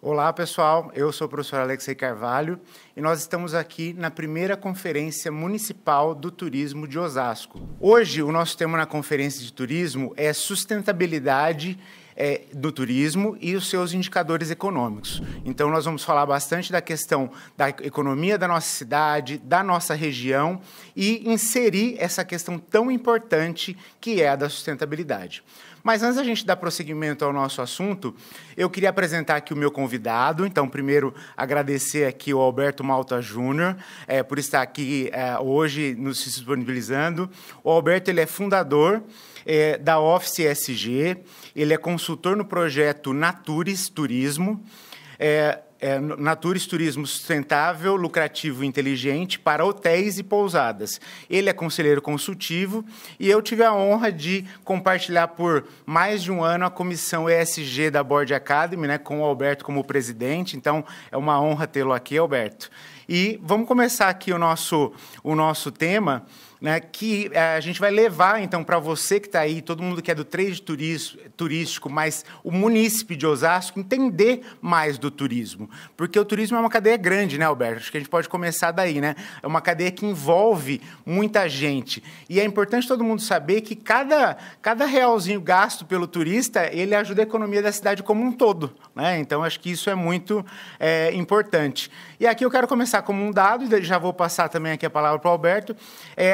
Olá, pessoal. Eu sou o professor Alexei Carvalho e nós estamos aqui na primeira Conferência Municipal do Turismo de Osasco. Hoje, o nosso tema na Conferência de Turismo é sustentabilidade do turismo e os seus indicadores econômicos. Então, nós vamos falar bastante da questão da economia da nossa cidade, da nossa região e inserir essa questão tão importante que é a da sustentabilidade. Mas antes da gente dar prosseguimento ao nosso assunto, eu queria apresentar aqui o meu convidado. Então, primeiro, agradecer aqui ao Alberto Malta Júnior por estar aqui hoje nos disponibilizando. O Alberto ele é fundador da Office ESG, ele é consultor no projeto Natures Turismo, Natures Turismo Sustentável, Lucrativo e Inteligente para hotéis e pousadas. Ele é conselheiro consultivo e eu tive a honra de compartilhar por mais de um ano a comissão ESG da Board Academy, né, com o Alberto como presidente. Então, é uma honra tê-lo aqui, Alberto. E vamos começar aqui o nosso tema, né, que a gente vai levar, então, para você que está aí, todo mundo que é do trade turístico, mas o munícipe de Osasco, entender mais do turismo. Porque o turismo é uma cadeia grande, né, Alberto? Acho que a gente pode começar daí, né? É uma cadeia que envolve muita gente. E é importante todo mundo saber que cada realzinho gasto pelo turista, ele ajuda a economia da cidade como um todo, né? Então, acho que isso é muito importante. E aqui eu quero começar como um dado, e já vou passar também aqui a palavra para o Alberto.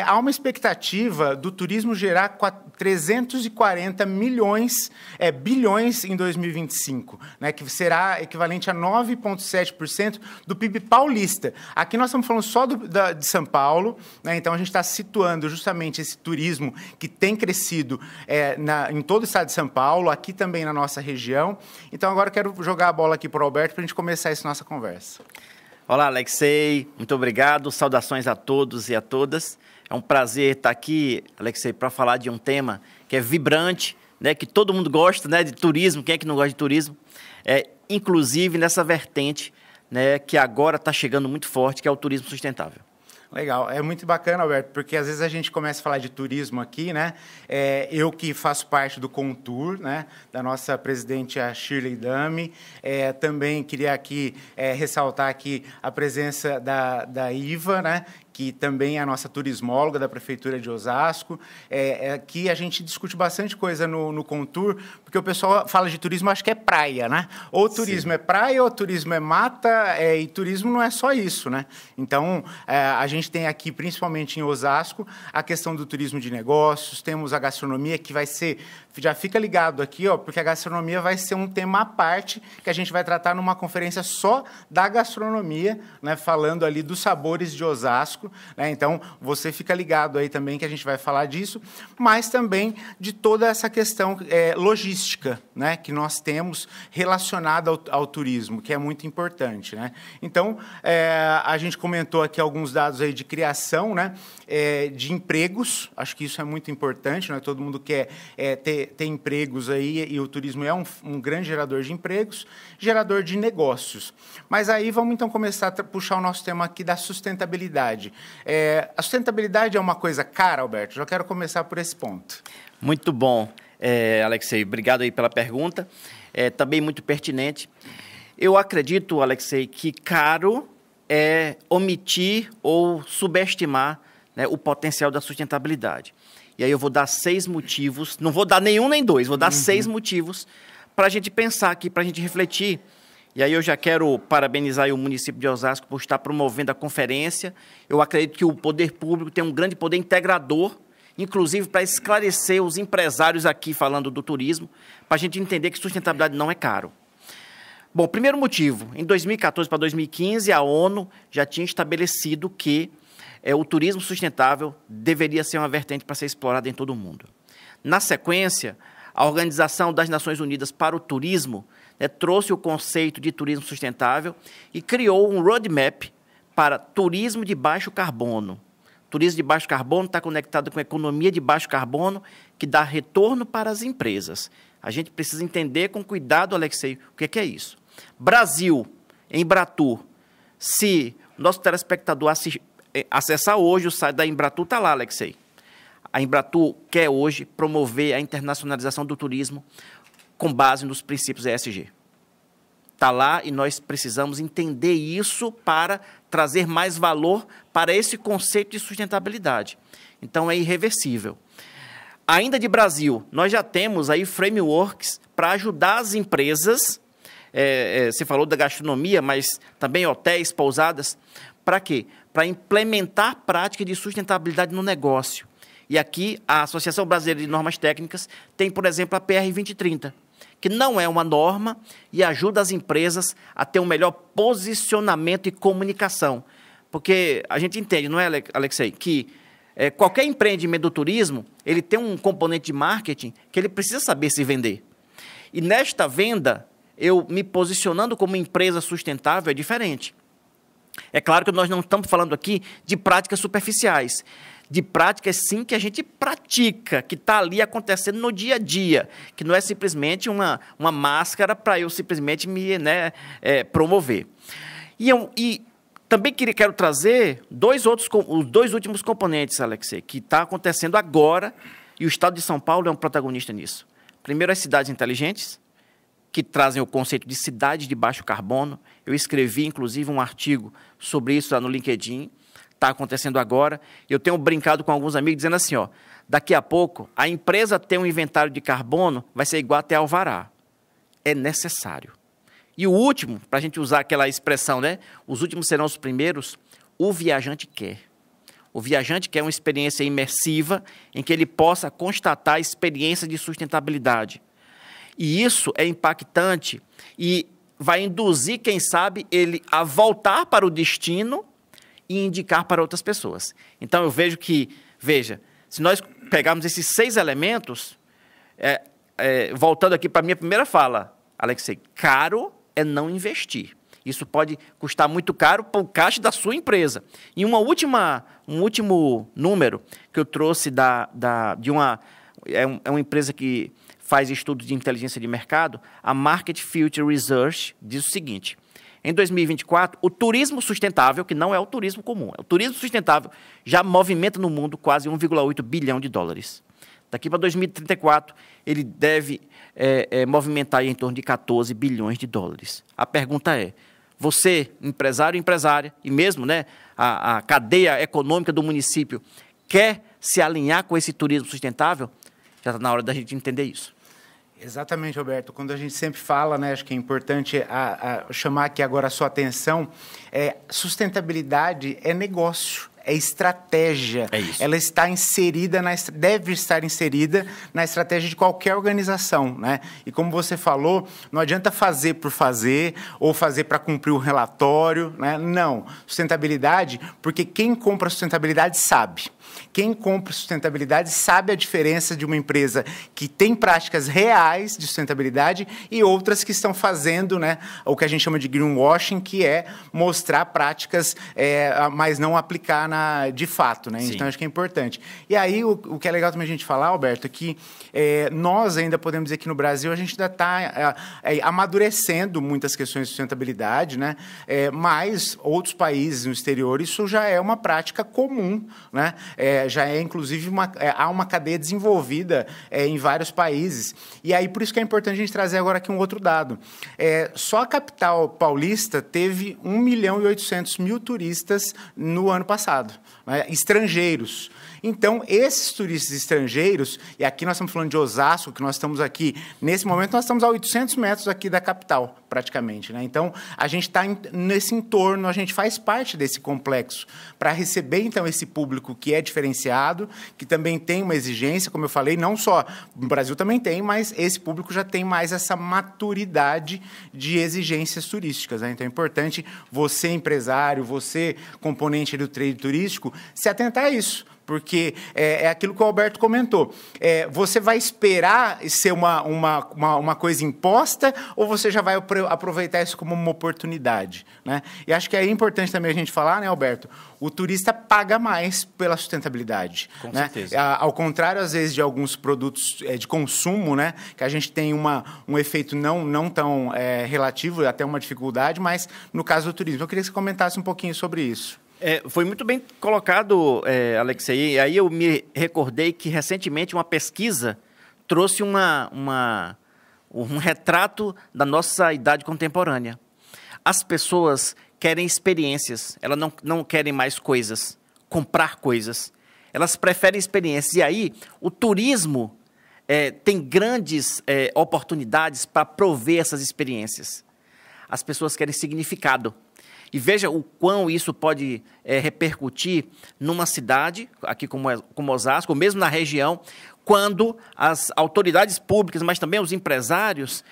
Há uma expectativa do turismo gerar 340 bilhões em 2025, né, que será equivalente a 9,7% do PIB paulista. Aqui nós estamos falando só de São Paulo, né, então a gente está situando justamente esse turismo que tem crescido em todo o estado de São Paulo, aqui também na nossa região. Então agora eu quero jogar a bola aqui para o Alberto para a gente começar essa nossa conversa. Olá, Alexei, muito obrigado, saudações a todos e a todas. É um prazer estar aqui, Alexei, para falar de um tema que é vibrante, né, que todo mundo gosta, né, de turismo. Quem é que não gosta de turismo? Inclusive nessa vertente, né, que agora está chegando muito forte, que é o turismo sustentável. Legal, é muito bacana, Alberto, porque às vezes a gente começa a falar de turismo aqui, né? Eu que faço parte do Contour, né? Da nossa presidente, a Shirley Dami. Também queria aqui ressaltar aqui a presença da Iva, né? Que também é a nossa turismóloga da Prefeitura de Osasco. Aqui a gente discute bastante coisa no Contour, porque o pessoal fala de turismo, acho que é praia, né? Ou turismo é praia, ou turismo é mata, e turismo não é só isso, né? Então, a gente tem aqui, principalmente em Osasco, a questão do turismo de negócios, temos a gastronomia, que vai ser... Já fica ligado aqui, ó, porque a gastronomia vai ser um tema à parte, que a gente vai tratar numa conferência só da gastronomia, né? Falando ali dos sabores de Osasco. Né? Então, você fica ligado aí também que a gente vai falar disso, mas também de toda essa questão logística, né? Que nós temos relacionada ao turismo, que é muito importante. Né? Então, a gente comentou aqui alguns dados aí de criação, né? De empregos, acho que isso é muito importante, né? Todo mundo quer ter empregos aí, e o turismo é um grande gerador de empregos, gerador de negócios. Mas aí vamos então começar a puxar o nosso tema aqui da sustentabilidade. A sustentabilidade é uma coisa cara, Alberto? Já quero começar por esse ponto. Muito bom, Alexei. Obrigado aí pela pergunta. Também muito pertinente. Eu acredito, Alexei, que caro é omitir ou subestimar, né, o potencial da sustentabilidade. E aí eu vou dar 6 motivos, não vou dar nenhum nem 2, vou dar 6 motivos para a gente pensar aqui, para a gente refletir. E aí eu já quero parabenizar o município de Osasco por estar promovendo a conferência. Eu acredito que o poder público tem um grande poder integrador, inclusive para esclarecer os empresários aqui falando do turismo, para a gente entender que sustentabilidade não é caro. Bom, primeiro motivo, em 2014 para 2015, a ONU já tinha estabelecido que o turismo sustentável deveria ser uma vertente para ser explorada em todo o mundo. Na sequência, a Organização das Nações Unidas para o Turismo, né, trouxe o conceito de turismo sustentável e criou um roadmap para turismo de baixo carbono. Turismo de baixo carbono está conectado com a economia de baixo carbono, que dá retorno para as empresas. A gente precisa entender com cuidado, Alexei, o que é isso. Brasil, Embratur, se o nosso telespectador acessar hoje o site da Embratur, está lá, Alexei. A Embratur quer hoje promover a internacionalização do turismo com base nos princípios ESG. está lá e nós precisamos entender isso para trazer mais valor para esse conceito de sustentabilidade. Então, é irreversível. Ainda de Brasil, nós já temos aí frameworks para ajudar as empresas, você falou da gastronomia, mas também hotéis, pousadas, para quê? Para implementar práticas de sustentabilidade no negócio. E aqui, a Associação Brasileira de Normas Técnicas tem, por exemplo, a PR 2030, que não é uma norma e ajuda as empresas a ter um melhor posicionamento e comunicação. Porque a gente entende, não é, Alexei, que qualquer empreendimento do turismo, ele tem um componente de marketing que ele precisa saber se vender. E nesta venda, eu me posicionando como empresa sustentável é diferente. É claro que nós não estamos falando aqui de práticas superficiais, de práticas, sim, que a gente pratica, que está ali acontecendo no dia a dia, que não é simplesmente uma máscara para eu simplesmente me promover. E também quero trazer os dois últimos componentes, Alexei, que está acontecendo agora, e o Estado de São Paulo é um protagonista nisso. Primeiro, as cidades inteligentes, que trazem o conceito de cidade de baixo carbono. Eu escrevi, inclusive, um artigo sobre isso lá no LinkedIn. Está acontecendo agora. Eu tenho brincado com alguns amigos dizendo assim, daqui a pouco, a empresa ter um inventário de carbono vai ser igual até alvará. É necessário. E o último, para a gente usar aquela expressão, os últimos serão os primeiros, o viajante quer. O viajante quer uma experiência imersiva em que ele possa constatar a experiência de sustentabilidade. E isso é impactante e vai induzir, quem sabe, ele a voltar para o destino e indicar para outras pessoas. Então, eu vejo que, se nós pegarmos esses 6 elementos, voltando aqui para a minha primeira fala, Alexei, caro é não investir. Isso pode custar muito caro para o caixa da sua empresa. E um último número que eu trouxe de uma empresa que faz estudos de inteligência de mercado, a Market Future Research diz o seguinte: em 2024, o turismo sustentável, que não é o turismo comum, o turismo sustentável já movimenta no mundo quase 1,8 bilhão de dólares. Daqui para 2034, ele deve movimentar em torno de 14 bilhões de dólares. A pergunta é, você, empresário e empresária, e mesmo a cadeia econômica do município, quer se alinhar com esse turismo sustentável? Já está na hora da gente entender isso. Exatamente, Roberto. Quando a gente sempre fala, acho que é importante chamar aqui agora a sua atenção, sustentabilidade é negócio, é estratégia. É isso. Ela está inserida, deve estar inserida na estratégia de qualquer organização, E como você falou, não adianta fazer por fazer ou fazer para cumprir o relatório, Não. Sustentabilidade, porque quem compra sustentabilidade sabe. Quem compra sustentabilidade sabe a diferença de uma empresa que tem práticas reais de sustentabilidade e outras que estão fazendo o que a gente chama de greenwashing, que é mostrar práticas, mas não aplicar de fato. Então, acho que é importante. E aí, o que é legal também a gente falar, Alberto, é que nós ainda podemos dizer que no Brasil a gente ainda está amadurecendo muitas questões de sustentabilidade, mas outros países no exterior, isso já é uma prática comum, já é, inclusive, há uma cadeia desenvolvida em vários países. E aí, por isso que é importante a gente trazer agora aqui um outro dado. Só a capital paulista teve 1.800.000 turistas no ano passado, estrangeiros. Então, esses turistas estrangeiros, e aqui nós estamos falando de Osasco, que nós estamos aqui, nesse momento nós estamos a 800 metros aqui da capital, praticamente. Então, a gente está nesse entorno, a gente faz parte desse complexo para receber, então, esse público que é diferenciado, que também tem uma exigência, como eu falei, não só no Brasil também tem, mas esse público já tem mais essa maturidade de exigências turísticas. Então, é importante você, empresário, você, componente do trade turístico, se atentar a isso. Porque é aquilo que o Alberto comentou. Você vai esperar ser uma coisa imposta ou você já vai aproveitar isso como uma oportunidade? E acho que é importante também a gente falar, Alberto? O turista paga mais pela sustentabilidade. Com certeza. Ao contrário, às vezes, de alguns produtos de consumo, que a gente tem um efeito não tão relativo, até uma dificuldade, mas no caso do turismo. Eu queria que você comentasse um pouquinho sobre isso. Foi muito bem colocado, Alexei. E aí eu me recordei que recentemente uma pesquisa trouxe uma um retrato da nossa idade contemporânea. As pessoas querem experiências, elas não querem mais coisas, comprar coisas. Elas preferem experiências. E aí, o turismo tem grandes oportunidades para prover essas experiências. As pessoas querem significado. E veja o quão isso pode repercutir numa cidade, aqui como Osasco, ou mesmo na região, quando as autoridades públicas, mas também os empresários,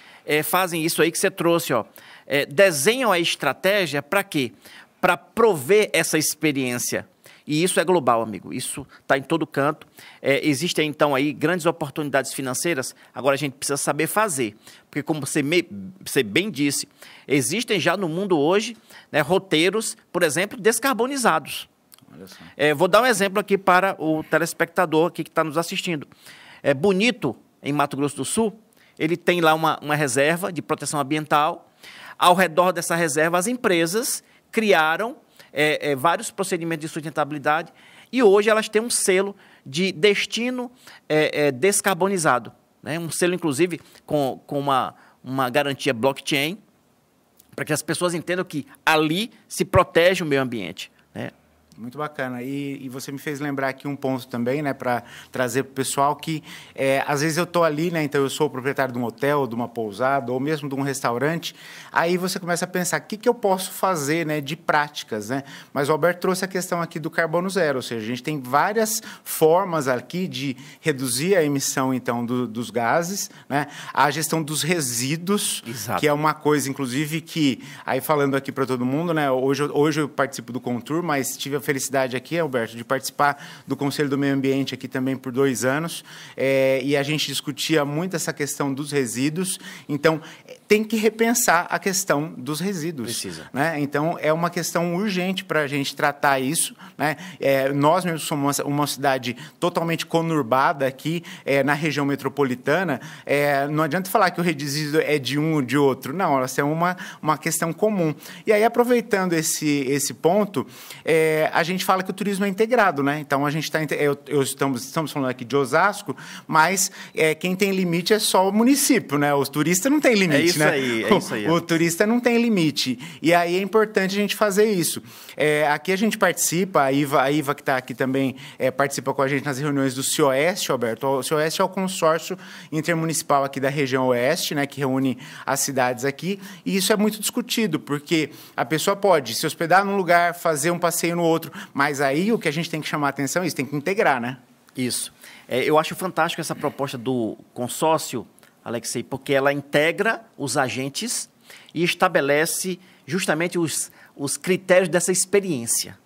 fazem isso aí que você trouxe, ó, desenham a estratégia para quê? Para prover essa experiência. E isso é global, amigo. Isso está em todo canto. Existem, então, aí grandes oportunidades financeiras. Agora, a gente precisa saber fazer. Porque, como você bem disse, existem já no mundo hoje, né, roteiros, por exemplo, descarbonizados. Olha só. Vou dar um exemplo aqui para o telespectador aqui que está nos assistindo. Bonito, em Mato Grosso do Sul, ele tem lá uma reserva de proteção ambiental. Ao redor dessa reserva, as empresas criaram vários procedimentos de sustentabilidade e hoje elas têm um selo de destino descarbonizado, né? Um selo, inclusive, com uma garantia blockchain, para que as pessoas entendam que ali se protege o meio ambiente, né? Muito bacana. E você me fez lembrar aqui um ponto também, né, para trazer para o pessoal que, às vezes eu estou ali, né, então eu sou o proprietário de um hotel, de uma pousada, ou mesmo de um restaurante, aí você começa a pensar, o que eu posso fazer, né, de práticas, né? Mas o Alberto trouxe a questão aqui do carbono zero, ou seja, a gente tem várias formas aqui de reduzir a emissão, então, dos gases, né? A gestão dos resíduos, Exato. Que é uma coisa, inclusive, que, aí falando aqui para todo mundo, né, hoje eu participo do Contour, mas tive a felicidade aqui, Alberto, de participar do Conselho do Meio Ambiente aqui também por 2 anos, e a gente discutia muito essa questão dos resíduos, então tem que repensar a questão dos resíduos. Precisa. Né? Então é uma questão urgente para a gente tratar isso, né? Nós mesmos somos uma cidade totalmente conurbada aqui, na região metropolitana, não adianta falar que o resíduo é de um ou de outro, não, elas têm uma questão comum. E aí, aproveitando esse ponto, a gente fala que o turismo é integrado, né? Então, a gente estamos falando aqui de Osasco, mas quem tem limite é só o município, né? Os turistas não têm limite, isso né? É isso aí. O turista não tem limite. E aí é importante a gente fazer isso. Aqui a gente participa, a Iva que está aqui também participa com a gente nas reuniões do CIOeste, Alberto. O CIOeste é o consórcio intermunicipal aqui da região oeste, né? Que reúne as cidades aqui. E isso é muito discutido, porque a pessoa pode se hospedar num lugar, fazer um passeio no outro, mas aí o que a gente tem que chamar a atenção é isso, tem que integrar, né? Isso. Eu acho fantástico essa proposta do consórcio, Alexei, porque ela integra os agentes e estabelece justamente os critérios dessa experiência.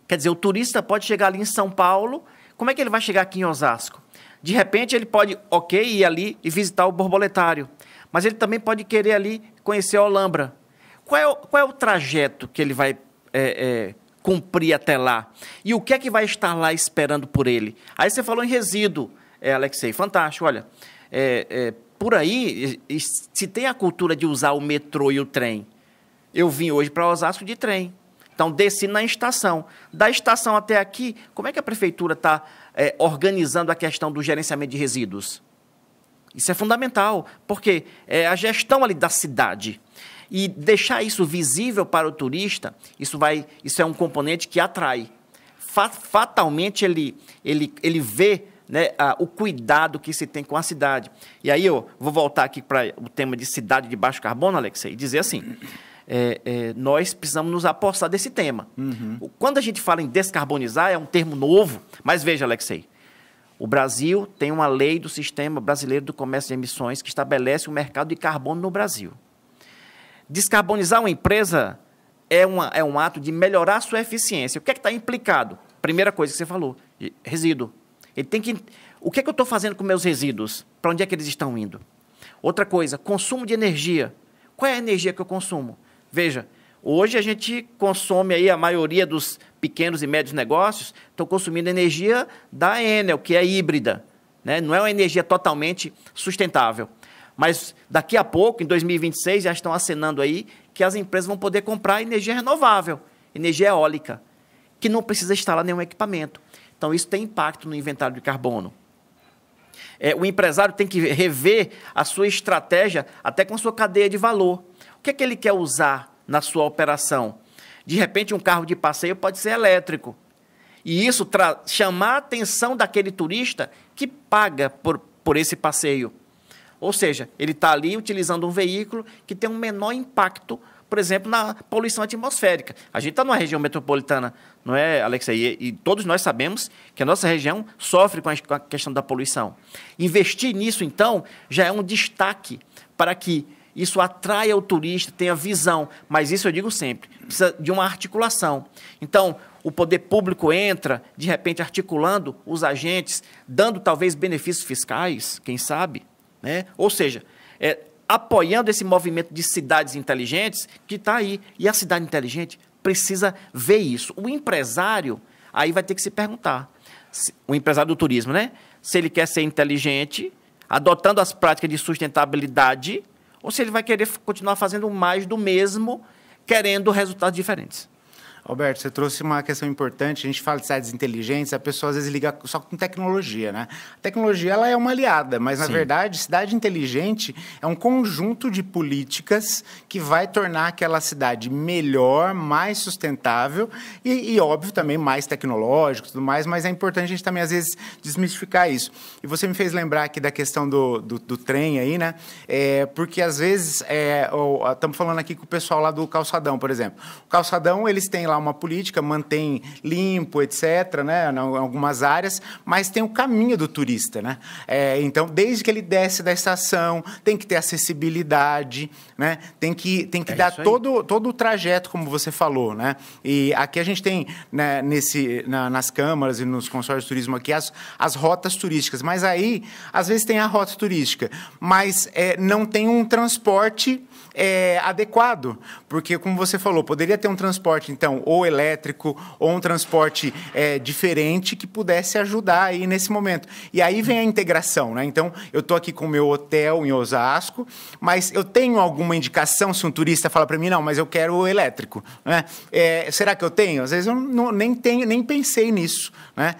Quer dizer, o turista pode chegar ali em São Paulo, como é que ele vai chegar aqui em Osasco? De repente, ele pode, ir ali e visitar o borboletário, mas ele também pode querer ali conhecer a Olambra. Qual é o trajeto que ele vai cumprir até lá? E o que é que vai estar lá esperando por ele? Aí você falou em resíduo, Alexei, fantástico. Olha, por aí, se tem a cultura de usar o metrô e o trem, eu vim hoje para Osasco de trem. Então, desci na estação. Da estação até aqui, como é que a prefeitura está organizando a questão do gerenciamento de resíduos? Isso é fundamental, porque a gestão ali da cidade. E deixar isso visível para o turista, isso é um componente que atrai. Fatalmente, ele vê, né, o cuidado que se tem com a cidade. E aí eu vou voltar aqui para o tema de cidade de baixo carbono, Alexei, e dizer assim, nós precisamos nos apossar desse tema. Uhum. Quando a gente fala em descarbonizar, é um termo novo, mas veja, Alexei, o Brasil tem uma lei do Sistema Brasileiro do Comércio de Emissões que estabelece o mercado de carbono no Brasil. Descarbonizar uma empresa é um ato de melhorar a sua eficiência. O que é que está implicado? Primeira coisa que você falou, resíduo. O que é que eu estou fazendo com meus resíduos? Para onde é que eles estão indo? Outra coisa, consumo de energia. Qual é a energia que eu consumo? Veja, hoje a gente consome aí, a maioria dos pequenos e médios negócios estão consumindo energia da Enel, que é híbrida, né? Não é uma energia totalmente sustentável. Mas daqui a pouco, em 2026, já estão acenando aí que as empresas vão poder comprar energia renovável, energia eólica, que não precisa instalar nenhum equipamento. Então, isso tem impacto no inventário de carbono. O empresário tem que rever a sua estratégia até com a sua cadeia de valor. O que é que ele quer usar na sua operação? De repente, um carro de passeio pode ser elétrico. E isso chamar a atenção daquele turista que paga por esse passeio. Ou seja, ele está ali utilizando um veículo que tem um menor impacto, por exemplo, na poluição atmosférica. A gente está numa região metropolitana, não é, Alexei? E todos nós sabemos que a nossa região sofre com a questão da poluição. Investir nisso, então, já é um destaque para que isso atraia o turista, tenha visão. Mas isso eu digo sempre, precisa de uma articulação. Então, o poder público entra, de repente, articulando os agentes, dando talvez benefícios fiscais, quem sabe, né? Ou seja, apoiando esse movimento de cidades inteligentes que está aí. E a cidade inteligente precisa ver isso. O empresário aí vai ter que se perguntar, o empresário do turismo, né? Se ele quer ser inteligente, adotando as práticas de sustentabilidade, ou se ele vai querer continuar fazendo mais do mesmo, querendo resultados diferentes. Alberto, você trouxe uma questão importante. A gente fala de cidades inteligentes, a pessoa às vezes liga só com tecnologia, né? A tecnologia ela é uma aliada, mas, na verdade, cidade inteligente é um conjunto de políticas que vai tornar aquela cidade melhor, mais sustentável e óbvio, também mais tecnológico e tudo mais, mas é importante a gente também, às vezes, desmistificar isso. E você me fez lembrar aqui da questão do trem aí, né? Porque, às vezes, estamos falando aqui com o pessoal lá do Calçadão, por exemplo. O Calçadão, eles têm lá uma política, mantém limpo, etc., né, em algumas áreas, mas tem o caminho do turista, né? Então, desde que ele desce da estação, tem que ter acessibilidade, né? Tem que dar todo o trajeto, como você falou, né? E aqui a gente tem, né, nas câmaras e nos consórcios de turismo aqui, as rotas turísticas, mas aí, às vezes tem a rota turística, mas não tem um transporte adequado, porque, como você falou, poderia ter um transporte, então, ou elétrico, ou um transporte diferente que pudesse ajudar aí nesse momento. E aí vem a integração, né? Então, eu estou aqui com o meu hotel em Osasco, mas eu tenho alguma indicação se um turista fala para mim, não, mas eu quero o elétrico, né? Será que eu tenho? Às vezes eu nem pensei nisso, né?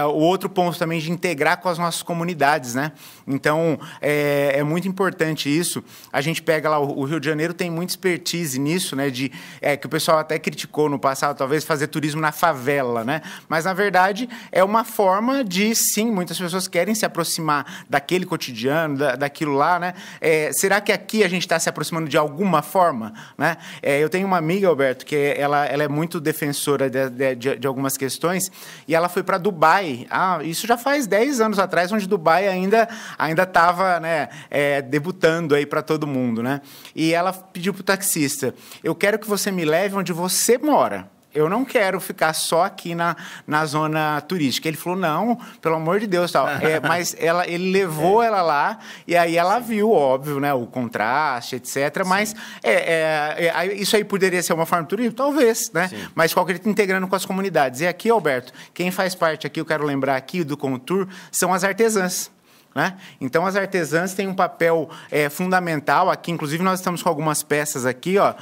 O outro ponto também de integrar com as nossas comunidades, né? Então, é muito importante isso. A gente pega lá, o Rio de Janeiro tem muita expertise nisso, né? Que o pessoal até criticou no passado, talvez fazer turismo na favela, né? Mas, na verdade, é uma forma de, sim, muitas pessoas querem se aproximar daquele cotidiano, daquilo lá, né? Será que aqui a gente está se aproximando de alguma forma, né? Eu tenho uma amiga, Alberto, que ela é muito defensora de algumas questões, e ela foi para Dubai. Isso já faz 10 anos atrás, onde Dubai ainda estava, né, debutando aí para todo mundo, né? E ela pediu para o taxista, eu quero que você me leve onde você mora. Eu não quero ficar só aqui na zona turística. Ele falou, não, pelo amor de Deus, tal. Mas ele levou ela lá, e aí ela viu, óbvio, né, o contraste, etc. Sim. Mas isso aí poderia ser uma forma de turismo? Talvez, né? Sim. Mas qualquer integrando com as comunidades. E aqui, Alberto, quem faz parte aqui, eu quero lembrar aqui do Contour, são as artesãs. Né? Então, as artesãs têm um papel fundamental. Aqui, inclusive, nós estamos com algumas peças aqui. Ó,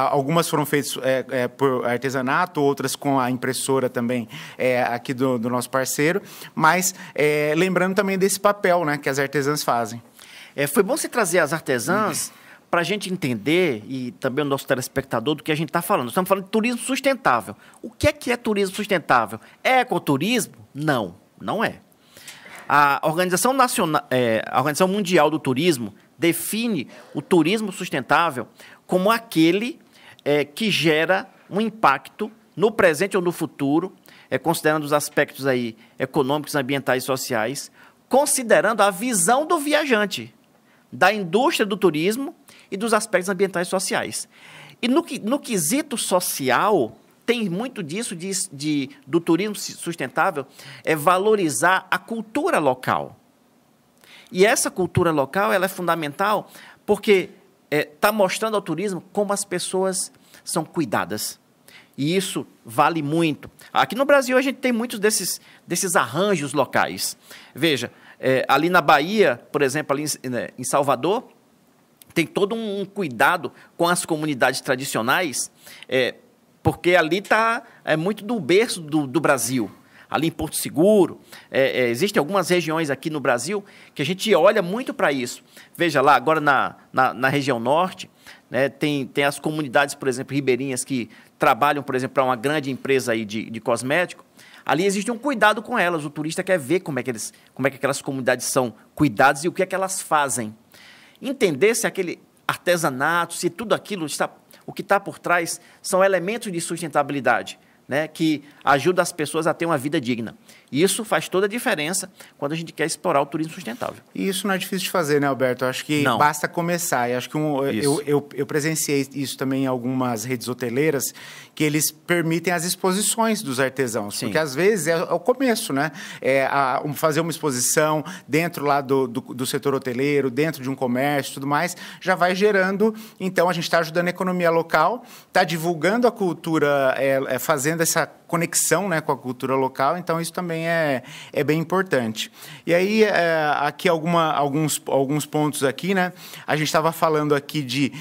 algumas foram feitas por artesanato, outras com a impressora também aqui do nosso parceiro. Mas lembrando também desse papel, né, que as artesãs fazem. Foi bom você trazer as artesãs para a gente entender, e também o nosso telespectador, do que a gente está falando. Nós estamos falando de turismo sustentável. O que é turismo sustentável? É ecoturismo? Não, não é. A Organização Mundial do Turismo define o turismo sustentável como aquele que gera um impacto no presente ou no futuro, considerando os aspectos aí econômicos, ambientais e sociais, considerando a visão do viajante, da indústria do turismo e dos aspectos ambientais e sociais. E no quesito social, tem muito disso do turismo sustentável, valorizar a cultura local. E essa cultura local ela é fundamental porque está mostrando ao turismo como as pessoas são cuidadas. E isso vale muito. Aqui no Brasil a gente tem muitos desses arranjos locais. Veja, ali na Bahia, por exemplo, ali em Salvador, tem todo um cuidado com as comunidades tradicionais, porque ali está muito do berço do Brasil. ali em Porto Seguro. Existem algumas regiões aqui no Brasil que a gente olha muito para isso. Veja lá, agora na região norte, né, tem as comunidades, por exemplo, ribeirinhas, que trabalham, por exemplo, para uma grande empresa aí de cosmético. Ali existe um cuidado com elas. O turista quer ver como é que aquelas comunidades são cuidadas e o que é que elas fazem. Entender se aquele artesanato, se tudo aquilo o que está por trás são elementos de sustentabilidade, né, que ajudam as pessoas a ter uma vida digna. E isso faz toda a diferença quando a gente quer explorar o turismo sustentável. E isso não é difícil de fazer, né, Alberto? Eu acho que basta começar. E acho que eu presenciei isso também em algumas redes hoteleiras, que eles permitem as exposições dos artesãos. Sim. Porque, às vezes, é o começo, né? Fazer uma exposição dentro lá do setor hoteleiro, dentro de um comércio e tudo mais, já vai gerando. Então, a gente está ajudando a economia local, está divulgando a cultura, fazendo essa conexão, né, com a cultura local. Então, isso também é bem importante. E aí, aqui alguns pontos aqui, né? A gente estava falando aqui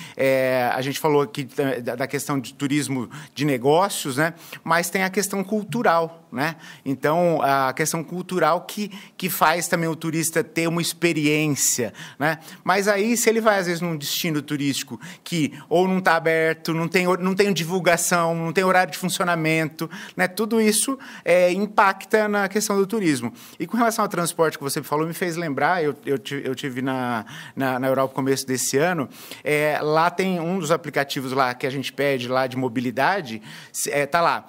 a gente falou aqui da questão de turismo de negócios, né? Mas tem a questão cultural, né? Então, a questão cultural que faz também o turista ter uma experiência, né? Mas aí, se ele vai, às vezes, num destino turístico que ou não está aberto, não tem divulgação, não tem horário de funcionamento, né? Tudo isso impacta na questão do turismo. E com relação ao transporte que você falou, me fez lembrar, eu tive na Europa no começo desse ano, lá tem um dos aplicativos lá que a gente pede lá de mobilidade, tá lá,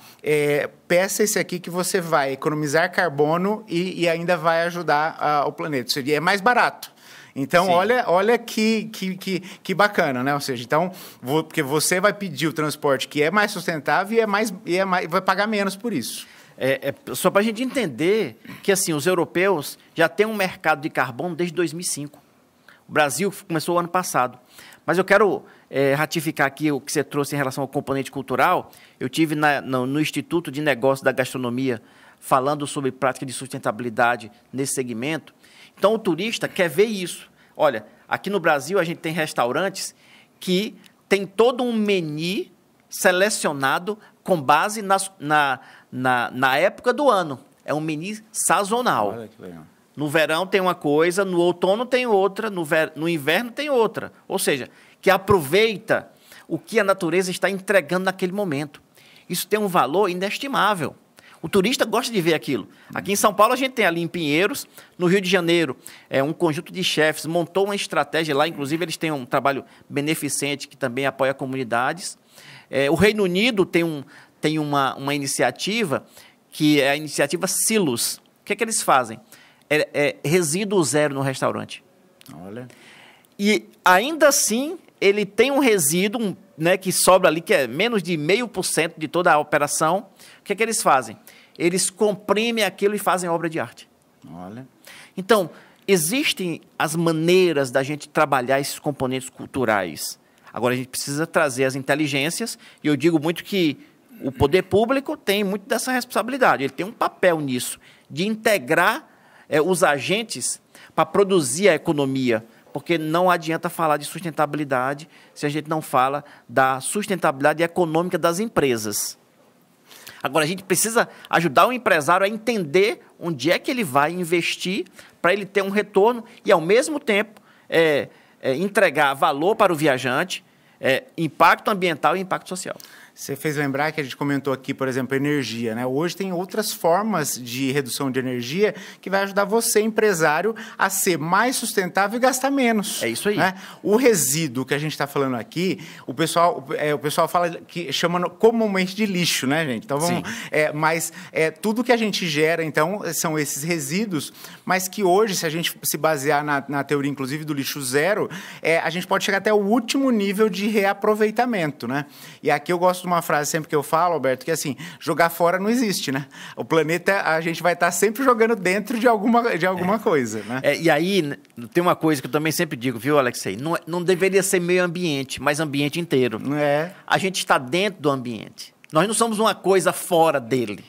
peça esse aqui que você vai economizar carbono e ainda vai ajudar o planeta. Seria mais barato. Então, olha que bacana, né? Ou seja, então, porque você vai pedir o transporte que é mais sustentável e vai pagar menos por isso. Só para a gente entender que, assim, os europeus já têm um mercado de carbono desde 2005. O Brasil começou o ano passado. Mas eu quero ratificar aqui o que você trouxe em relação ao componente cultural. Eu tive no Instituto de Negócios da Gastronomia falando sobre prática de sustentabilidade nesse segmento. Então, o turista quer ver isso. Olha, aqui no Brasil, a gente tem restaurantes que tem todo um menu selecionado com base na época do ano. É um menu sazonal. Olha que legal. No verão tem uma coisa, no outono tem outra, no inverno tem outra. Ou seja, que aproveita o que a natureza está entregando naquele momento. Isso tem um valor inestimável. O turista gosta de ver aquilo. Aqui em São Paulo, a gente tem ali em Pinheiros, no Rio de Janeiro, um conjunto de chefes montou uma estratégia lá, inclusive eles têm um trabalho beneficente que também apoia comunidades. O Reino Unido tem uma iniciativa, que é a iniciativa Silos. O que é que eles fazem? Resíduo zero no restaurante. Olha. E ainda assim, ele tem um resíduo, né, que sobra ali, que é menos de 0,5% de toda a operação. O que é que eles fazem? Eles comprimem aquilo e fazem obra de arte. Olha. Então, existem as maneiras da gente trabalhar esses componentes culturais. Agora, a gente precisa trazer as inteligências, e eu digo muito que o poder público tem muito dessa responsabilidade. Ele tem um papel nisso, de integrar os agentes para produzir a economia, porque não adianta falar de sustentabilidade se a gente não fala da sustentabilidade econômica das empresas. Agora, a gente precisa ajudar o empresário a entender onde é que ele vai investir para ele ter um retorno e, ao mesmo tempo, entregar valor para o viajante, impacto ambiental e impacto social. Você fez lembrar que a gente comentou aqui, por exemplo, energia, né? Hoje tem outras formas de redução de energia que vai ajudar você, empresário, a ser mais sustentável e gastar menos. É isso aí. Né? O resíduo que a gente está falando aqui, o pessoal fala que chama comumente de lixo, né, gente? Então vamos. Mas tudo que a gente gera, então, são esses resíduos, mas que hoje, se a gente se basear na teoria, inclusive, do lixo zero, a gente pode chegar até o último nível de reaproveitamento, né? E aqui eu gosto de uma frase sempre que eu falo, Alberto, que assim, jogar fora não existe, né? O planeta, a gente vai estar sempre jogando dentro de alguma coisa, né? E aí, tem uma coisa que eu também sempre digo, viu, Alexei? Não deveria ser meio ambiente, mas ambiente inteiro. A gente está dentro do ambiente. Nós não somos uma coisa fora dele.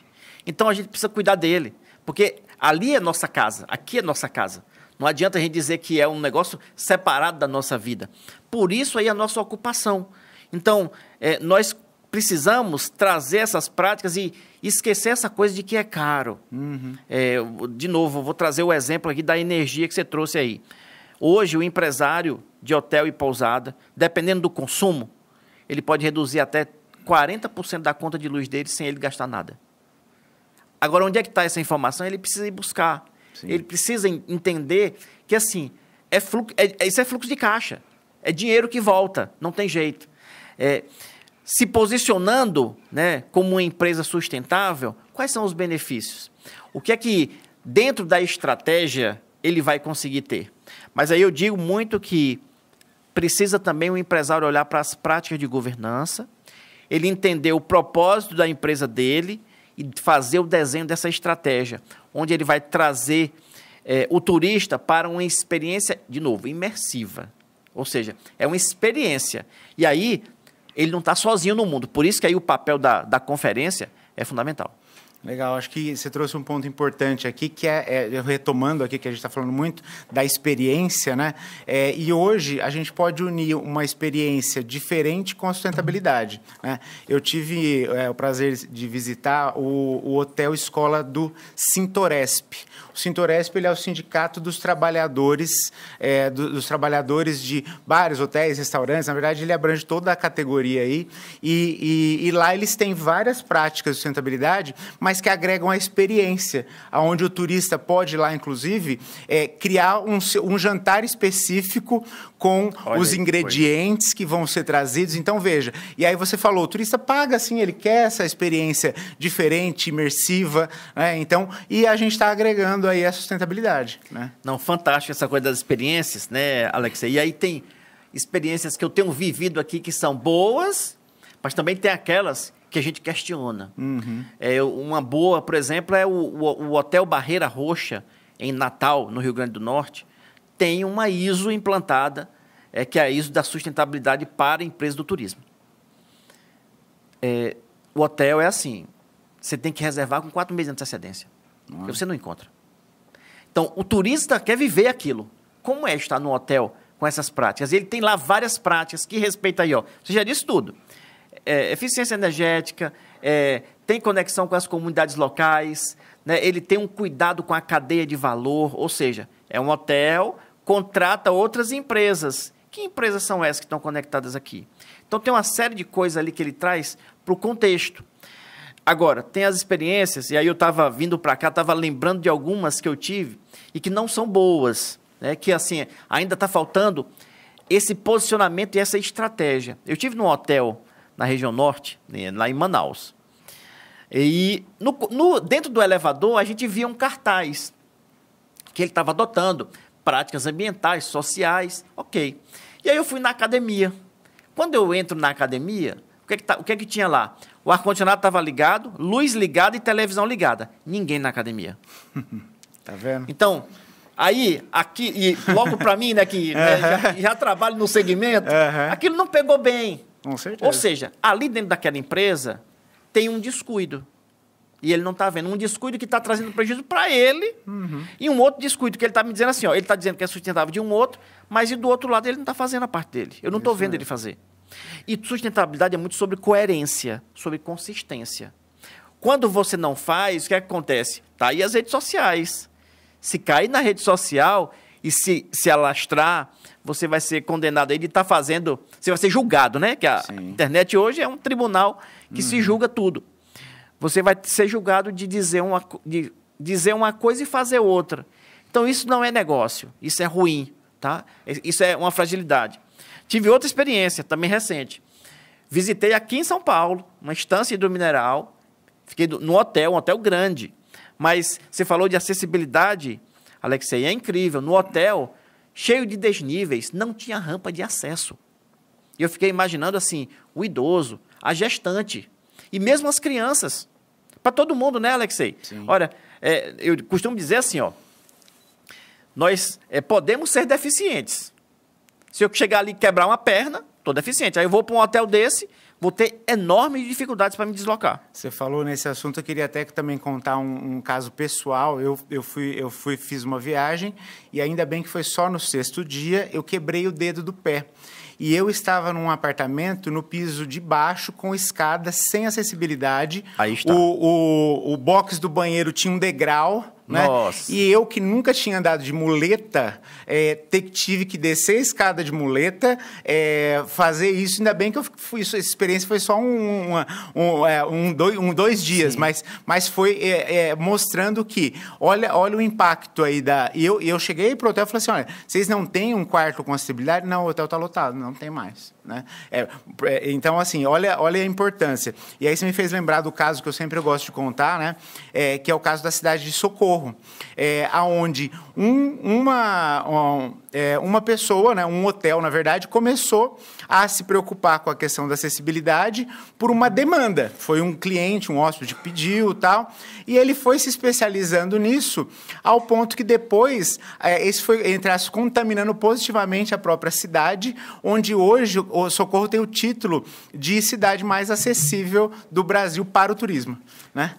Então, a gente precisa cuidar dele. Porque ali é nossa casa, aqui é nossa casa. Não adianta a gente dizer que é um negócio separado da nossa vida. Por isso aí a nossa ocupação. Então, nós precisamos trazer essas práticas e esquecer essa coisa de que é caro. De novo, eu vou trazer o exemplo aqui da energia que você trouxe aí. Hoje, o empresário de hotel e pousada, dependendo do consumo, ele pode reduzir até 40% da conta de luz dele sem ele gastar nada. Agora, onde é que está essa informação? Ele precisa ir buscar. Sim. Ele precisa entender que, assim, isso é fluxo de caixa. É dinheiro que volta, não tem jeito. Se posicionando, né, como uma empresa sustentável, quais são os benefícios? O que é que, dentro da estratégia, ele vai conseguir ter? Mas aí eu digo muito que precisa também o empresário olhar para as práticas de governança, ele entender o propósito da empresa dele e fazer o desenho dessa estratégia, onde ele vai trazer o turista para uma experiência, de novo, imersiva. Ou seja, é uma experiência. E aí, ele não está sozinho no mundo. Por isso que aí o papel da conferência é fundamental. Legal, acho que você trouxe um ponto importante aqui, que retomando aqui, que a gente está falando muito da experiência, né? E hoje a gente pode unir uma experiência diferente com a sustentabilidade, né? Eu tive o prazer de visitar o Hotel Escola do Sintoresp. O Sintoresp, ele é o sindicato dos trabalhadores, dos trabalhadores de vários hotéis, restaurantes. Na verdade, ele abrange toda a categoria aí. E lá eles têm várias práticas de sustentabilidade, mas que agregam a experiência, onde o turista pode ir lá, inclusive, criar um jantar específico com os ingredientes que vão ser trazidos. Então, veja, e aí você falou, o turista paga, assim, ele quer essa experiência diferente, imersiva, né? Então, e a gente está agregando aí a sustentabilidade, né? Não, fantástico essa coisa das experiências, né, Alexei? E aí tem experiências que eu tenho vivido aqui que são boas, mas também tem aquelas que a gente questiona. Uma boa, por exemplo, é o Hotel Barreira Roxa, em Natal, no Rio Grande do Norte, tem uma ISO implantada, que é a ISO da sustentabilidade para a empresa do turismo. O hotel é assim, você tem que reservar com 4 meses de antecedência, porque você não encontra. Então, o turista quer viver aquilo. Como é estar no hotel com essas práticas? Ele tem lá várias práticas que respeitam aí, ó. Você já disse tudo. Eficiência energética, tem conexão com as comunidades locais, né? Ele tem um cuidado com a cadeia de valor, ou seja, é um hotel, contrata outras empresas. Que empresas são essas que estão conectadas aqui? Então, tem uma série de coisas ali que ele traz para o contexto. Agora, tem as experiências, e aí eu estava vindo para cá, estava lembrando de algumas que eu tive e que não são boas, né? Que assim, ainda está faltando esse posicionamento e essa estratégia. Eu estive num hotel na região norte, lá em Manaus, e dentro do elevador a gente via um cartaz que ele estava adotando práticas ambientais, sociais, ok. E aí eu fui na academia. Quando eu entro na academia, o que é que tinha lá? O ar-condicionado estava ligado, luz ligada e televisão ligada. Ninguém na academia. Tá vendo? Então, aí, aqui, e logo para mim, né, que já trabalho no segmento, aquilo não pegou bem. Com certeza. Ou seja, ali dentro daquela empresa tem um descuido. E ele não está vendo. Um descuido que está trazendo prejuízo para ele e um outro descuido que ele está me dizendo assim, ó, ele está dizendo que é sustentável de um outro, mas e do outro lado ele não está fazendo a parte dele. Eu não estou vendo ele fazer. E sustentabilidade é muito sobre coerência, sobre consistência. Quando você não faz, o que acontece? Está aí as redes sociais. Se cair na rede social e se alastrar, você vai ser condenado aí de estar fazendo... Você vai ser julgado, né? Que a internet hoje é um tribunal que se julga tudo. Você vai ser julgado de dizer uma coisa e fazer outra. Então, isso não é negócio. Isso é ruim, tá? Isso é uma fragilidade. Tive outra experiência, também recente. Visitei aqui em São Paulo, uma estância hidromineral. Fiquei no hotel, um hotel grande. Mas você falou de acessibilidade, Alexei, é incrível. No hotel, cheio de desníveis, não tinha rampa de acesso. E eu fiquei imaginando assim, o idoso, a gestante, e mesmo as crianças. Para todo mundo, né, Alexei? Sim. Olha, eu costumo dizer assim, ó, nós podemos ser deficientes. Se eu chegar ali e quebrar uma perna, estou deficiente. Aí eu vou para um hotel desse, vou ter enormes dificuldades para me deslocar. Você falou nesse assunto, eu queria até também contar um caso pessoal. Eu fiz uma viagem e ainda bem que foi só no 6º dia, eu quebrei o dedo do pé. e eu estava num apartamento no piso de baixo com escada sem acessibilidade. Aí está. O box do banheiro tinha um degrau, né? Nossa. E eu, que nunca tinha andado de muleta, tive que descer a escada de muleta, fazer isso. Ainda bem que essa experiência foi só dois dias, mas foi mostrando que, olha o impacto aí E eu cheguei pro hotel e falei assim, olha, vocês não têm um quarto com acessibilidade? Não, o hotel está lotado, não tem mais. Né? Então, assim, olha a importância. E aí você me fez lembrar do caso que eu sempre gosto de contar, né? Que é o caso da cidade de Socorro, aonde uma pessoa, né, um hotel, na verdade, começou a se preocupar com a questão da acessibilidade por uma demanda. Foi um cliente, um hóspede que pediu, tal, e ele foi se especializando nisso, ao ponto que depois, esse foi, entre aspas, contaminando positivamente a própria cidade, onde hoje o Socorro tem o título de cidade mais acessível do Brasil para o turismo, né?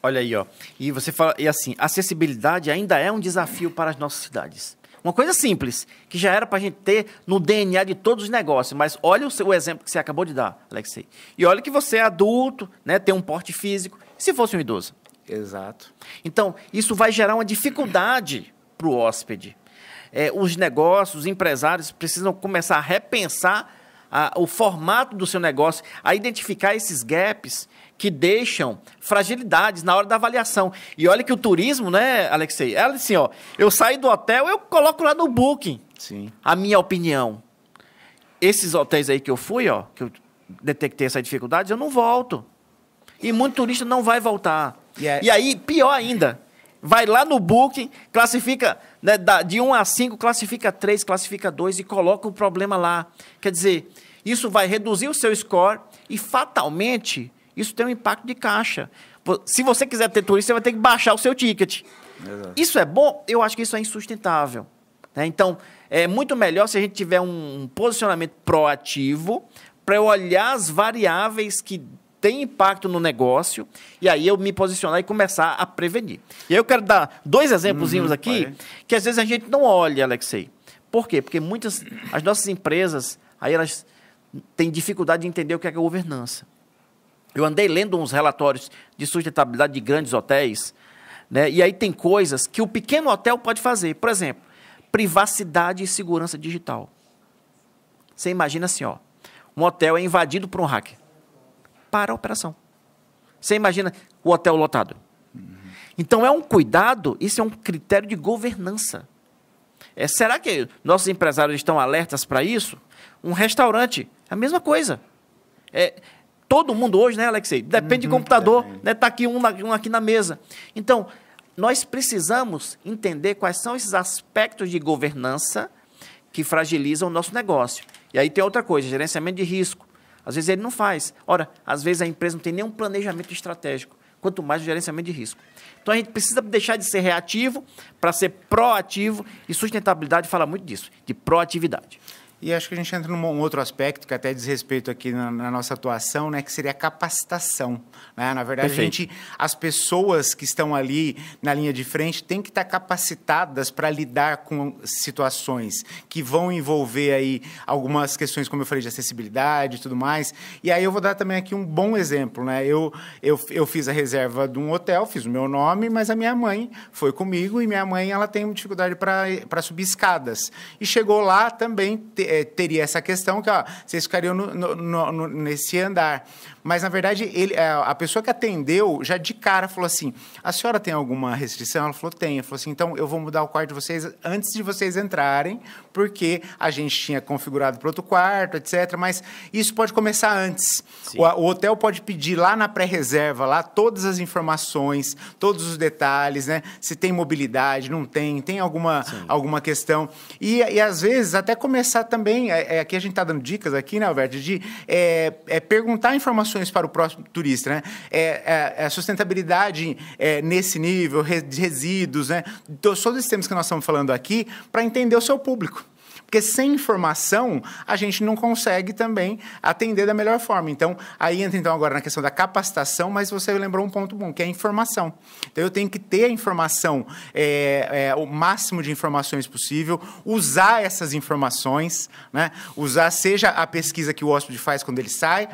Olha aí, ó. E você fala, e assim, acessibilidade ainda é um desafio para as nossas cidades. Uma coisa simples, que já era para a gente ter no DNA de todos os negócios, mas olha o exemplo que você acabou de dar, Alexei. E olha que você é adulto, né, tem um porte físico, se fosse um idoso. Exato. Então, isso vai gerar uma dificuldade para o hóspede. Os negócios, os empresários precisam começar a repensar o formato do seu negócio, a identificar esses gaps que deixam fragilidades na hora da avaliação. E olha que o turismo, né, Alexei? Ela assim, ó, eu saio do hotel, eu coloco lá no Booking. Sim. A minha opinião. Esses hotéis aí que eu fui, ó, que eu detectei essa dificuldade, eu não volto. E muito turista não vai voltar. E aí, pior ainda, vai lá no Booking, classifica, né, de 1 a 5, classifica 3, classifica 2 e coloca o problema lá. Quer dizer, isso vai reduzir o seu score e, fatalmente, isso tem um impacto de caixa. Se você quiser ter turista, você vai ter que baixar o seu ticket. Exato. Isso é bom? Eu acho que isso é insustentável. Né? Então, é muito melhor se a gente tiver um posicionamento proativo para olhar as variáveis que têm impacto no negócio e aí eu me posicionar e começar a prevenir. E aí eu quero dar 2 exemplozinhos aqui que às vezes a gente não olha, Alexei. Por quê? Porque as nossas empresas, aí elas têm dificuldade de entender o que é governança. Eu andei lendo uns relatórios de sustentabilidade de grandes hotéis, né? E aí tem coisas que o pequeno hotel pode fazer. Por exemplo, privacidade e segurança digital. Você imagina assim, ó, um hotel é invadido por um hacker. Para a operação. Você imagina o hotel lotado. Então, é um cuidado, isso é um critério de governança. Será que nossos empresários estão alertas para isso? Um restaurante, a mesma coisa. Todo mundo hoje, né, Alexei? Depende de computador, né? Está aqui um aqui na mesa. Então, nós precisamos entender quais são esses aspectos de governança que fragilizam o nosso negócio. E aí tem outra coisa, gerenciamento de risco. Às vezes ele não faz. Ora, às vezes a empresa não tem nenhum planejamento estratégico, quanto mais o gerenciamento de risco. Então a gente precisa deixar de ser reativo para ser proativo, e sustentabilidade fala muito disso, de proatividade. E acho que a gente entra num outro aspecto que até diz respeito aqui na nossa atuação, né, que seria a capacitação. Né? Na verdade, as pessoas que estão ali na linha de frente têm que estar capacitadas para lidar com situações que vão envolver aí algumas questões, como eu falei, de acessibilidade e tudo mais. E aí eu vou dar também aqui um bom exemplo. Né? Eu fiz a reserva de um hotel, fiz o meu nome, mas a minha mãe foi comigo e minha mãe ela tem dificuldade para subir escadas. E chegou lá também teria essa questão que vocês ficariam nesse andar. Mas, na verdade, a pessoa que atendeu já de cara falou assim, a senhora tem alguma restrição? Ela falou, tem. Ela falou assim, então eu vou mudar o quarto de vocês antes de vocês entrarem, porque a gente tinha configurado para outro quarto, etc. Mas isso pode começar antes. O hotel pode pedir lá na pré-reserva, lá todas as informações, todos os detalhes, né? Se tem mobilidade, não tem alguma questão. E às vezes, até começar também, aqui a gente está dando dicas aqui, né, Alberto, de perguntar informações para o próximo turista, né? A sustentabilidade nesse nível, de resíduos, né? Todos esses temas que nós estamos falando aqui, para entender o seu público. Porque sem informação, a gente não consegue também atender da melhor forma. Então, aí entra então agora na questão da capacitação, mas você lembrou um ponto bom, que é a informação. Então, eu tenho que ter a informação, o máximo de informações possível, usar essas informações, né? Usar seja a pesquisa que o hóspede faz quando ele sai,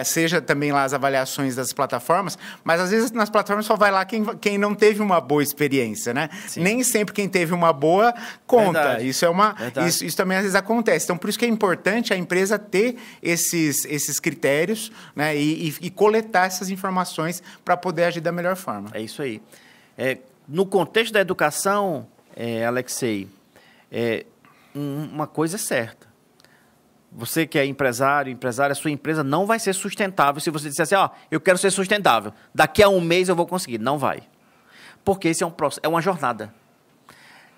seja também lá as avaliações das plataformas, mas às vezes nas plataformas só vai lá quem não teve uma boa experiência, né? Sim. Nem sempre quem teve uma boa conta. Verdade. Isso também às vezes acontece. Então, por isso que é importante a empresa ter esses critérios, né? E coletar essas informações para poder agir da melhor forma. É isso aí. No contexto da educação, Alexei, uma coisa é certa. Você que é empresária, a sua empresa não vai ser sustentável se você disser assim, eu quero ser sustentável, daqui a um mês eu vou conseguir. Não vai. Porque esse é uma jornada.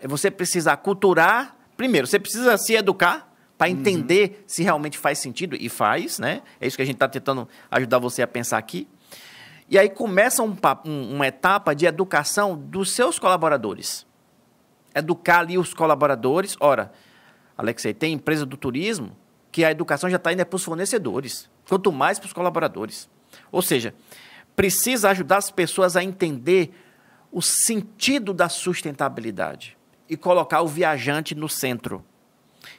Você precisa aculturar, primeiro, você precisa se educar para entender se realmente faz sentido, e faz, né? É isso que a gente está tentando ajudar você a pensar aqui. E aí começa uma etapa de educação dos seus colaboradores. Educar ali os colaboradores. Ora, Alexei, tem empresa do turismo que a educação já está indo para os fornecedores, quanto mais para os colaboradores. Ou seja, precisa ajudar as pessoas a entender o sentido da sustentabilidade e colocar o viajante no centro.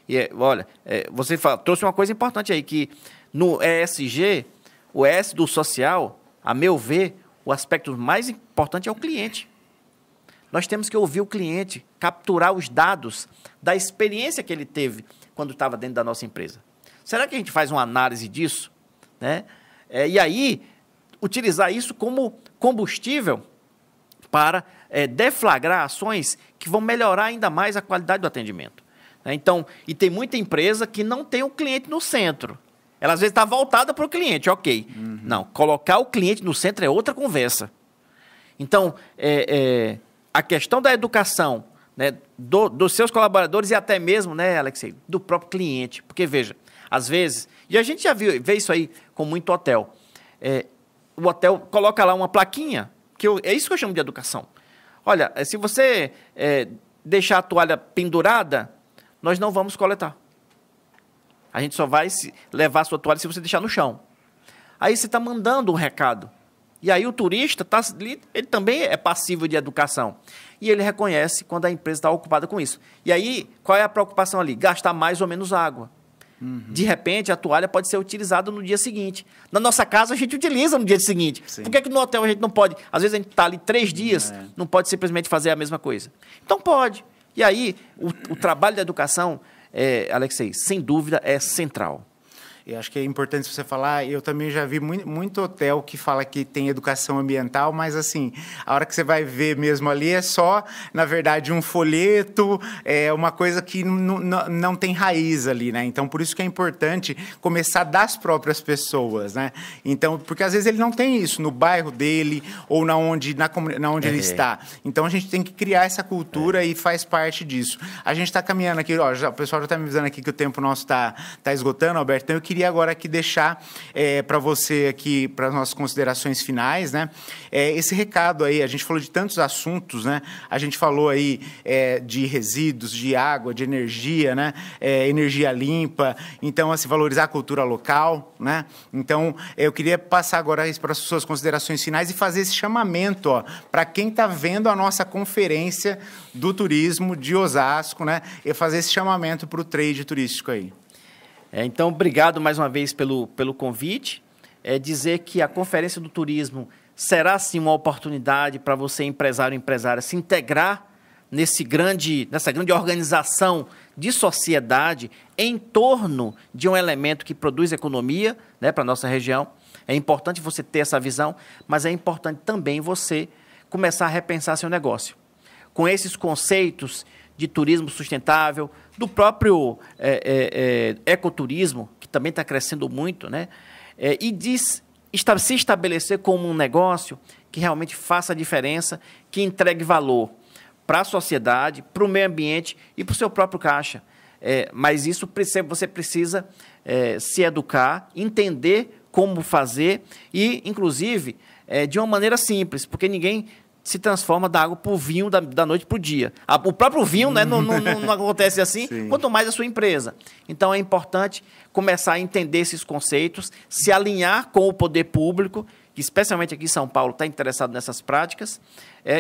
E, olha, você trouxe uma coisa importante aí, que no ESG, o S do social, a meu ver, o aspecto mais importante é o cliente. Nós temos que ouvir o cliente, capturar os dados da experiência que ele teve quando estava dentro da nossa empresa. Será que a gente faz uma análise disso? Né? E aí, utilizar isso como combustível para deflagrar ações que vão melhorar ainda mais a qualidade do atendimento. Então, e tem muita empresa que não tem o cliente no centro. Ela, às vezes, está voltada para o cliente, ok. Não, colocar o cliente no centro é outra conversa. Então, a questão da educação, né, dos seus colaboradores e até mesmo, né, Alexei, do próprio cliente. Porque, veja, às vezes, e a gente já vê isso aí com muito hotel. O hotel coloca lá uma plaquinha, é isso que eu chamo de educação. Olha, se você deixar a toalha pendurada, nós não vamos coletar. A gente só vai levar a sua toalha se você deixar no chão. Aí você está mandando um recado. E aí o turista, ele também é passivo de educação. E ele reconhece quando a empresa está ocupada com isso. E aí, qual é a preocupação ali? Gastar mais ou menos água. De repente, a toalha pode ser utilizada no dia seguinte. Na nossa casa, a gente utiliza no dia seguinte. Sim. Por que no hotel a gente não pode? Às vezes a gente está ali 3 dias, não pode simplesmente fazer a mesma coisa. Então pode. E aí, o trabalho da educação, Alexei, sem dúvida, é central. Eu acho que é importante você falar, eu também já vi muito hotel que fala que tem educação ambiental, mas assim, a hora que você vai ver mesmo ali é só, na verdade, um folheto, uma coisa que não tem raiz ali, né? Então, por isso que é importante começar das próprias pessoas, né? Então, porque às vezes ele não tem isso no bairro dele ou na onde ele está. Então, a gente tem que criar essa cultura e faz parte disso. A gente está caminhando aqui, o pessoal já está me avisando aqui que o tempo nosso está esgotando, Alberto, então eu queria agora aqui deixar para você aqui, para as nossas considerações finais, né? Esse recado aí, a gente falou de tantos assuntos, né? A gente falou aí de resíduos, de água, de energia, né? Energia limpa, então, assim, valorizar a cultura local, né? Então, eu queria passar agora para as suas considerações finais e fazer esse chamamento, para quem está vendo a nossa conferência do turismo de Osasco, né? E fazer esse chamamento para o trade turístico aí. Então, obrigado mais uma vez pelo convite. Dizer que a Conferência do Turismo será, sim, uma oportunidade para você, empresário e empresária, se integrar nessa grande organização de sociedade em torno de um elemento que produz economia, né, para a nossa região. É importante você ter essa visão, mas é importante também você começar a repensar seu negócio. Com esses conceitos de turismo sustentável, do próprio ecoturismo, que também está crescendo muito, né? E se estabelecer como um negócio que realmente faça a diferença, que entregue valor para a sociedade, para o meio ambiente e para o seu próprio caixa. Mas isso você precisa se educar, entender como fazer e, inclusive, de uma maneira simples, porque ninguém se transforma da água para o vinho da noite para o dia. O próprio vinho, né, não acontece assim, Sim. quanto mais a sua empresa. Então, é importante começar a entender esses conceitos, se alinhar com o poder público, que especialmente aqui em São Paulo está interessado nessas práticas,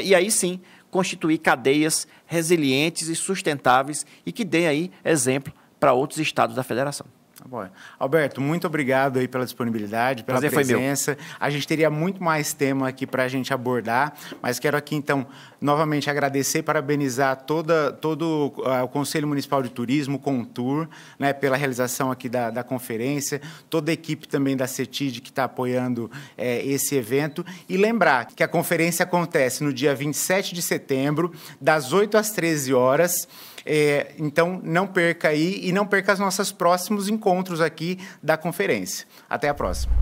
e aí sim constituir cadeias resilientes e sustentáveis e que deem aí exemplo para outros estados da federação. Tá bom. Alberto, muito obrigado aí pela disponibilidade, pela presença. A gente teria muito mais tema aqui para a gente abordar, mas quero aqui, então, novamente agradecer e parabenizar todo o Conselho Municipal de Turismo, Contur, né, pela realização aqui da conferência, toda a equipe também da CETID que está apoiando esse evento, e lembrar que a conferência acontece no dia 27 de setembro, das 8 às 13 horas, então, não perca aí e não perca os nossos próximos encontros aqui da conferência. Até a próxima.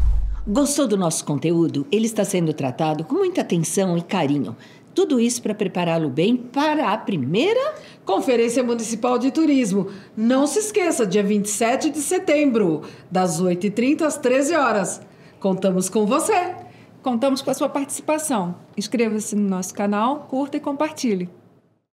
Gostou do nosso conteúdo? Ele está sendo tratado com muita atenção e carinho. Tudo isso para prepará-lo bem para a primeira Conferência Municipal de Turismo. Não se esqueça, dia 27 de setembro, das 8h30 às 13 horas. Contamos com você. Contamos com a sua participação. Inscreva-se no nosso canal, curta e compartilhe.